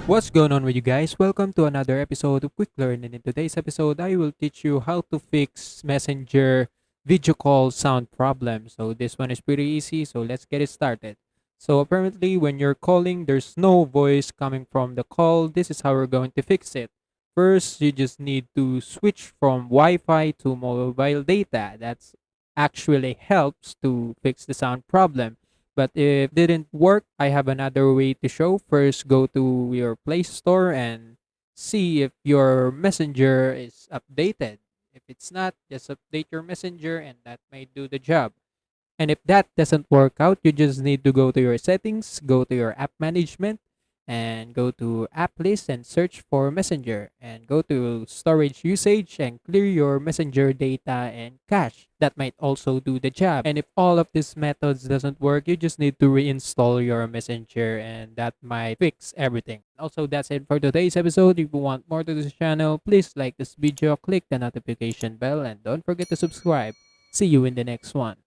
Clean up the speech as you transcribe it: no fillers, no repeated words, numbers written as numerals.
What's going on with you guys? Welcome to another episode of Quick Learn. And in today's episode, I will teach you how to fix Messenger video call sound problem. So this one is pretty easy. So let's get it started. So apparently, when you're calling, there's no voice coming from the call. This is how we're going to fix it. First, you just need to switch from Wi-Fi to mobile data. That's actually helps to fix the sound problem. But if didn't work, I have another way to show. First, go to your Play Store and see if your Messenger is updated. If it's not, just update your Messenger and that might do the job. And if that doesn't work out, you just need to go to your settings, go to your app management, and go to app list and search for Messenger. And go to storage usage and clear your Messenger data and cache. That might also do the job. And if all of these methods doesn't work, you just need to reinstall your Messenger and that might fix everything. Also, that's it for today's episode. If you want more to this channel, please like this video, click the notification bell, and don't forget to subscribe. See you in the next one.